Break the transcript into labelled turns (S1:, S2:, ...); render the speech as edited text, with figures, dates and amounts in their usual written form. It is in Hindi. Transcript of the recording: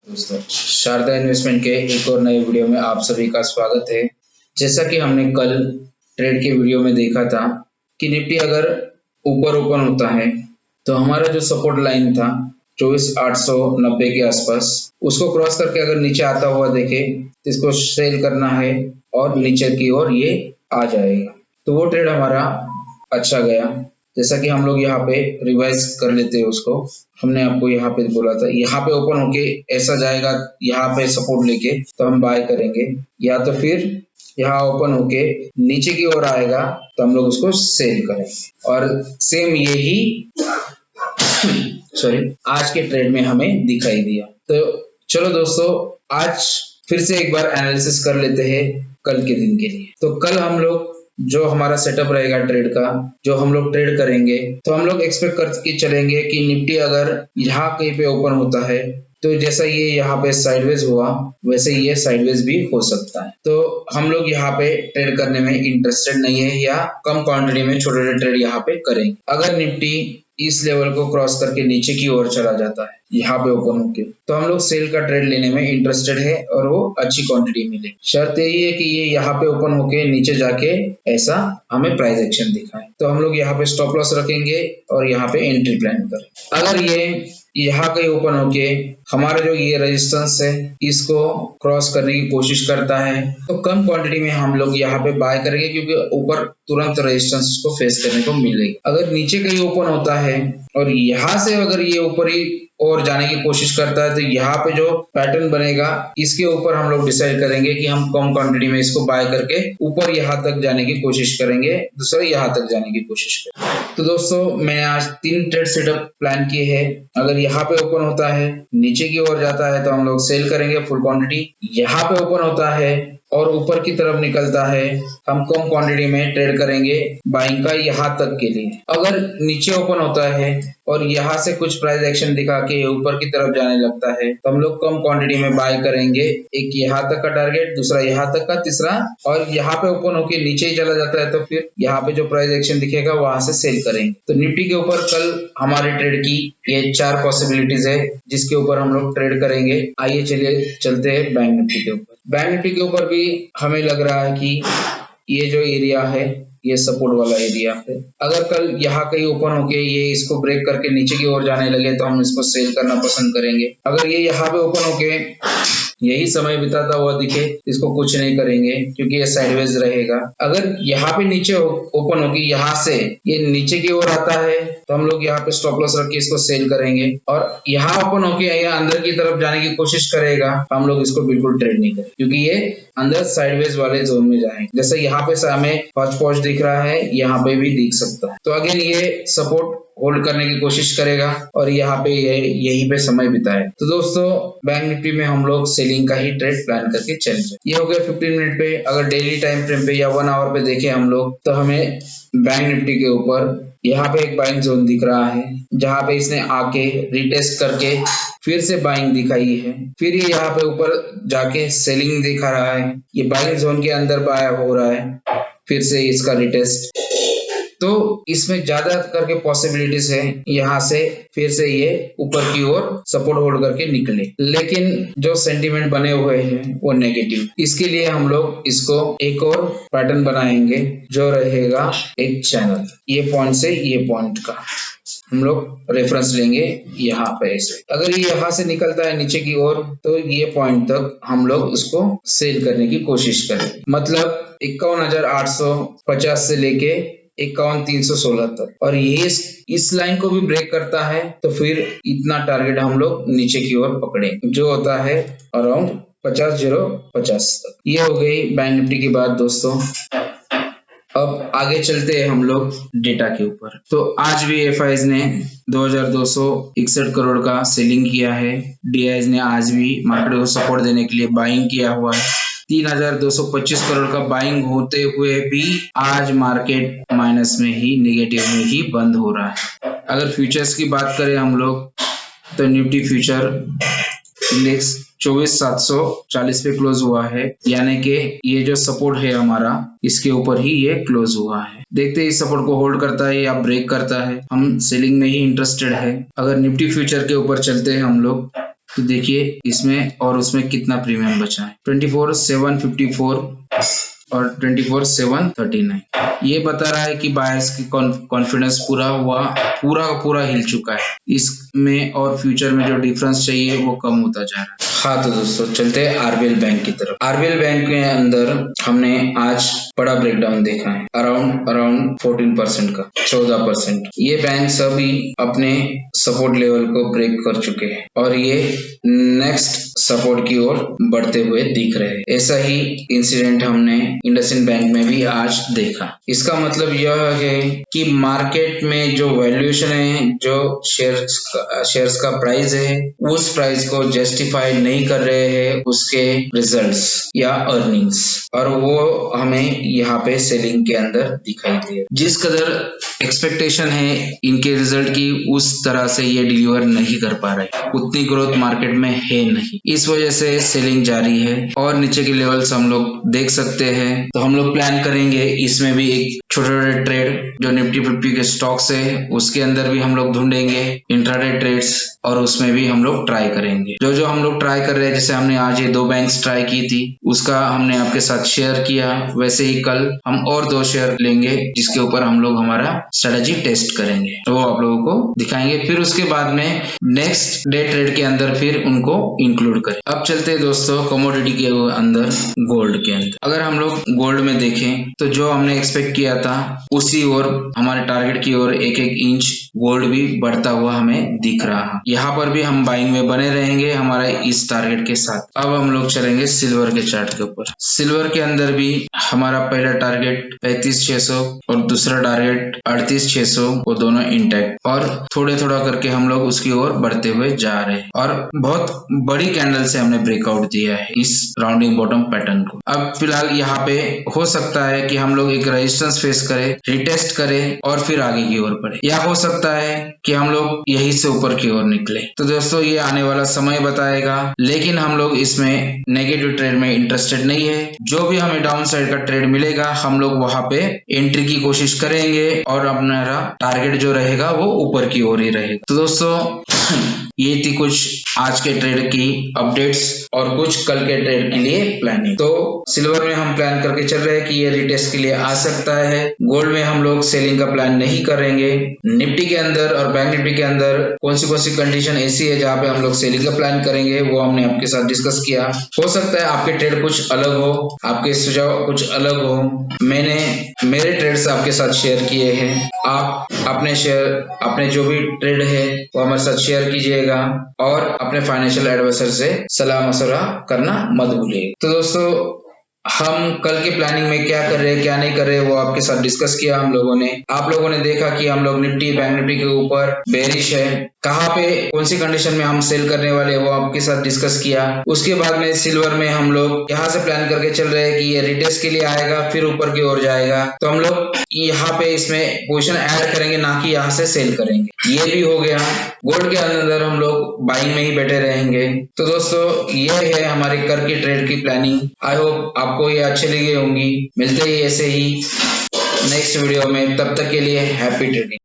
S1: दोस्तों, शारदा इन्वेस्टमेंट के एक और नए वीडियो में आप सभी का स्वागत है। जैसा कि हमने कल ट्रेड के वीडियो में देखा था कि निफ्टी अगर ऊपर ओपन होता है तो हमारा जो सपोर्ट लाइन था 24,890 के आसपास, उसको क्रॉस करके अगर नीचे आता हुआ देखे तो इसको सेल करना है और नीचे की ओर ये आ जाएगा। तो वो ट्रेड हमारा अच्छा गया। जैसा कि हम लोग यहाँ पे रिवाइज कर लेते हैं उसको। हमने आपको यहाँ पे बोला था यहाँ पे ओपन होके ऐसा जाएगा, यहाँ पे सपोर्ट लेके तो हम बाय करेंगे, या तो फिर यहाँ ओपन होके नीचे की ओर आएगा तो हम लोग उसको सेल करेंगे। और सेम यही आज के ट्रेड में हमें दिखाई दिया। तो चलो दोस्तों, आज फिर से एक बार एनालिसिस कर लेते हैं कल के दिन के लिए। तो कल हम लोग जो हमारा सेटअप रहेगा ट्रेड का, जो हम लोग ट्रेड करेंगे, तो हम लोग एक्सपेक्ट करके चलेंगे कि निफ्टी अगर यहाँ कहीं पे ओपन होता है तो जैसा ये यहाँ पे साइडवेज हुआ वैसे ये साइडवेज भी हो सकता है। तो हम लोग यहाँ पे ट्रेड करने में इंटरेस्टेड नहीं है, या कम क्वांटिटी में छोटे छोटे ट्रेड यहाँ पे करेंगे। अगर निफ्टी इस लेवल को क्रॉस करके नीचे की ओर चला जाता है यहाँ पे ओपन होके, तो हम लोग सेल का ट्रेड लेने में इंटरेस्टेड है और वो अच्छी क्वांटिटी मिले। शर्त यही है कि ये यहाँ पे ओपन होके नीचे जाके ऐसा हमें प्राइस एक्शन दिखाए। तो हम लोग यहाँ पे स्टॉप लॉस रखेंगे और यहाँ पे एंट्री प्लान करें। अगर ये यहाँ कहीं ओपन होके हमारा जो ये रेजिस्टेंस है इसको क्रॉस करने की कोशिश करता है तो कम क्वांटिटी में हम लोग यहाँ पे बाय करेंगे, क्योंकि ऊपर तुरंत रेजिस्टेंस को फेस करने को मिलेगी। अगर नीचे कहीं ओपन होता है और यहाँ से अगर ये ऊपर ही और जाने की कोशिश करता है तो यहाँ पे जो पैटर्न बनेगा इसके ऊपर हम लोग डिसाइड करेंगे कि हम कम क्वांटिटी में इसको बाय करके ऊपर यहाँ तक जाने की कोशिश करेंगे, दूसरा यहाँ तक जाने की कोशिश करेंगे। तो दोस्तों, मैंने आज 3 ट्रेड सेटअप प्लान किए हैं। अगर यहाँ पे ओपन होता है नीचे की ओर जाता है तो हम लोग सेल करेंगे फुल क्वांटिटी। यहाँ पे ओपन होता है और ऊपर की तरफ निकलता है हम कम क्वांटिटी में ट्रेड करेंगे बाइंग का यहाँ तक के लिए। अगर नीचे ओपन होता है और यहाँ से कुछ प्राइस एक्शन दिखा के ऊपर की तरफ जाने लगता है तो हम लोग कम क्वांटिटी में बाय करेंगे। एक यहाँ तक का टारगेट, दूसरा यहाँ तक का, तीसरा, और यहाँ पे ओपन होके नीचे ही चला जाता है तो फिर यहाँ पे जो प्राइस एक्शन दिखेगा वहां से सेल करेंगे। तो निफ्टी के ऊपर कल हमारे ट्रेड की ये 4 पॉसिबिलिटीज है जिसके ऊपर हम लोग ट्रेड करेंगे। आइए चलिए चलते हैं बैंक निफ्टी के ऊपर। बैंक निफ्टी के ऊपर भी हमें लग रहा है कि ये जो एरिया है ये सपोर्ट वाला एरिया है। अगर कल यहाँ कहीं ओपन होके ये इसको ब्रेक करके नीचे की ओर जाने लगे तो हम इसको सेल करना पसंद करेंगे। अगर ये यहाँ पे ओपन होके यही समय बिताता हुआ दिखे इसको कुछ नहीं करेंगे, क्योंकि ये साइडवेज रहेगा। अगर यहाँ पे नीचे ओपन होगी यहाँ से ये नीचे की ओर आता है तो हम लोग यहाँ पे स्टॉप लॉस रख के इसको सेल करेंगे। और यहाँ ओपन होके यहाँ अंदर की तरफ जाने की कोशिश करेगा, हम लोग इसको बिल्कुल ट्रेड नहीं करेंगे, क्योंकि ये अंदर साइडवेज वाले जोन में जाएंगे। जैसे यहाँ पे हमें हॉच पॉच दिख रहा है, यहाँ पे भी दिख सकता है। तो अगेन ये सपोर्ट होल्ड करने की कोशिश करेगा और यहाँ पे यहीं पे समय बिताए। तो दोस्तों, बैंक निफ्टी में हम लोग सेलिंग का ही ट्रेड प्लान करके चल रहे। ये हो गया 15 मिनट पे। अगर डेली टाइम फ्रेम पे या 1 आवर पे देखें हम लोग तो हमें बैंक निफ्टी के ऊपर यहाँ पे एक बाइंग जोन दिख रहा है, जहाँ पे इसने आके रिटेस्ट करके फिर से बाइंग दिखाई है, फिर ये यहाँ पे ऊपर जाके सेलिंग दिखा रहा है। ये बाइंग जोन के अंदर बाय हो रहा है, फिर से इसका रिटेस्ट। तो इसमें ज्यादा करके पॉसिबिलिटीज है यहाँ से फिर से ये ऊपर की ओर सपोर्ट होल्ड करके निकले, लेकिन जो सेंटीमेंट बने हुए हैं वो नेगेटिव। इसके लिए हम लोग इसको एक और पैटर्न बनाएंगे जो रहेगा एक चैनल, ये पॉइंट से ये पॉइंट का हम लोग रेफरेंस लेंगे यहाँ पे ऐसे। अगर ये यहाँ से निकलता है नीचे की ओर तो ये पॉइंट तक हम लोग उसको सेल करने की कोशिश करें। मतलब 51,850 से लेके 51,316 तक। और ये इस लाइन को भी ब्रेक करता है तो फिर इतना टारगेट हम लोग नीचे की ओर पकड़े, जो होता है अराउंड 50,050 तक। ये हो गई बैंक निफ्टी की बात दोस्तों। अब आगे चलते हैं हम लोग डेटा के ऊपर। तो आज भी एफआईज ने 2,261 करोड़ का सेलिंग किया है। डीआईज ने आज भी मार्केट को सपोर्ट देने के लिए बाइंग किया हुआ है। 3,225 करोड़ का बाइंग होते हुए भी आज मार्केट माइनस में ही, नेगेटिव में ही बंद हो रहा है। अगर फ्यूचर्स की बात करें हम लोग तो निफ्टी फ्यूचर इंडेक्स 24,740 पे क्लोज हुआ है, यानी कि ये जो सपोर्ट है हमारा इसके ऊपर ही ये क्लोज हुआ है। देखते हैं इस सपोर्ट को होल्ड करता है या ब्रेक करता है। हम सेलिंग में ही इंटरेस्टेड है। अगर निफ्टी फ्यूचर के ऊपर चलते हैं हम लोग, तो देखिए इसमें और उसमें कितना प्रीमियम बचा है, 24,754 और 24,739। ये बता रहा है कि बायर्स की कॉन्फिडेंस पूरा हिल चुका है। इसमें और फ्यूचर में जो डिफरेंस चाहिए वो कम होता जा रहा है। हाँ तो दोस्तों चलते हैं आरबीएल बैंक की तरफ। आरबीएल बैंक के अंदर हमने आज बड़ा ब्रेकडाउन देखा है, अराउंड 14% का, 14%। ये बैंक सभी अपने सपोर्ट लेवल को ब्रेक कर चुके हैं और ये नेक्स्ट सपोर्ट की ओर बढ़ते हुए दिख रहे हैं। ऐसा ही इंसिडेंट हमने इंडसइंड बैंक में भी आज देखा। इसका मतलब यह है कि मार्केट में जो वैल्यूएशन है, जो शेयर्स का प्राइस है, उस प्राइस को जस्टिफाई नहीं कर रहे हैं उसके रिजल्ट्स या अर्निंग्स, और वो हमें यहाँ पे सेलिंग के अंदर दिखाई दे। जिस कदर एक्सपेक्टेशन है इनके रिजल्ट की, उस तरह से ये डिलीवर नहीं कर पा रहे। उतनी ग्रोथ मार्केट में है नहीं, इस वजह से सेलिंग जारी है। और नीचे के लेवल्स हम लोग देख सकते हैं। तो हम लोग प्लान करेंगे इसमें भी एक छोटे ट्रेड जो निफ्टी 50 के स्टॉक्स है उसके अंदर भी हम लोग ढूंढेंगे इंट्राडे ट्रेड्स, और उसमें भी हम लोग ट्राई करेंगे। जो हम लोग ट्राई कर रहे हैं, जैसे हमने आज ये 2 बैंक्स ट्राई की थी, उसका हमने आपके साथ शेयर किया, वैसे ही कल हम और 2 शेयर लेंगे जिसके ऊपर हम लोग हमारा स्ट्रेटेजी टेस्ट करेंगे, तो वो आप लोगों को दिखाएंगे। फिर उसके बाद में नेक्स्ट डे ट्रेड के अंदर फिर उनको इंक्लूड करें। अब चलते हैं दोस्तों कमोडिटी के अंदर, गोल्ड के अंदर। अगर हम लोग गोल्ड में देखें तो जो हमने एक्सपेक्ट किया था उसी ओर, हमारे टारगेट की ओर 1-1 इंच गोल्ड भी बढ़ता हुआ हमें दिख रहा है। यहाँ पर भी हम बाइंग में बने रहेंगे हमारे इस टारगेट के साथ। अब हम लोग चलेंगे सिल्वर के चार्ट के ऊपर। सिल्वर के अंदर भी हमारा पहला टारगेट 35,600 और दूसरा टारगेट 38,600, वो दोनों इंटैक्ट, और थोड़ा करके हम लोग उसकी ओर बढ़ते हुए जा रहे हैं। और बहुत बड़ी कैंडल से हमने ब्रेकआउट दिया है इस राउंडिंग बॉटम पैटर्न को। अब फिलहाल यहाँ पे हो सकता है कि हम लोग एक रेजिस्टेंस फेस करें, रिटेस्ट करें और फिर आगे की ओर बढ़े, या हो सकता है कि हम लोग यहीं से ऊपर की ओर निकले। तो दोस्तों ये आने वाला समय बताएगा, लेकिन हम लोग इसमें नेगेटिव ट्रेड में इंटरेस्टेड नहीं है। जो भी हमें डाउन साइड का ट्रेड मिलेगा हम लोग वहां पे एंट्री की कोशिश करेंगे और अपना टारगेट जो रहेगा वो ऊपर की ओर ही रहेगा। तो दोस्तों ये थी कुछ आज के ट्रेड की अपडेट्स और कुछ कल के ट्रेड के लिए प्लानिंग। तो सिल्वर में हम प्लान करके चल रहे हैं कि ये रिटेस्ट के लिए आ सकता है। गोल्ड में हम लोग सेलिंग का प्लान नहीं करेंगे। निफ्टी के अंदर और बैंक निफ्टी के अंदर कौन सी कंडीशन ऐसी है जहाँ पे हम लोग सेलिंग का प्लान करेंगे, वो हमने आपके साथ डिस्कस किया। हो सकता है आपके ट्रेड कुछ अलग हो, आपके सुझाव कुछ अलग हो। मैंने मेरे ट्रेड्स आपके साथ शेयर किए हैं। आप अपने जो भी ट्रेड है वो हमारे साथ शेयर कीजिएगा और अपने फाइनेंशियल एडवाइजर से सलाह मशवरा करना मत भूलिए। तो दोस्तों हम कल की प्लानिंग में क्या कर रहे हैं क्या नहीं कर रहे वो आपके साथ डिस्कस किया हम लोगों ने। आप लोगों ने देखा कि हम लोग निफ्टी बैंक निफ्टी के ऊपर बेरिश है, कहाँ पे कौन सी कंडीशन में हम सेल करने वाले वो आपके साथ डिस्कस किया। उसके बाद में सिल्वर में हम लोग यहाँ से प्लान करके चल रहे हैं कि ये रिटेस्ट के लिए आएगा फिर ऊपर की ओर जाएगा, तो हम लोग यहाँ पे इसमें पोजीशन ऐड करेंगे, ना कि यहाँ से सेल करेंगे। ये भी हो गया। गोल्ड के अंदर हम लोग बाइंग में ही बैठे रहेंगे। तो दोस्तों ये है हमारे कर की ट्रेड की प्लानिंग। आई होप आपको ये अच्छी लगी होंगी। मिलते ही ऐसे ही नेक्स्ट वीडियो में, तब तक के लिए हैप्पी ट्रेडिंग।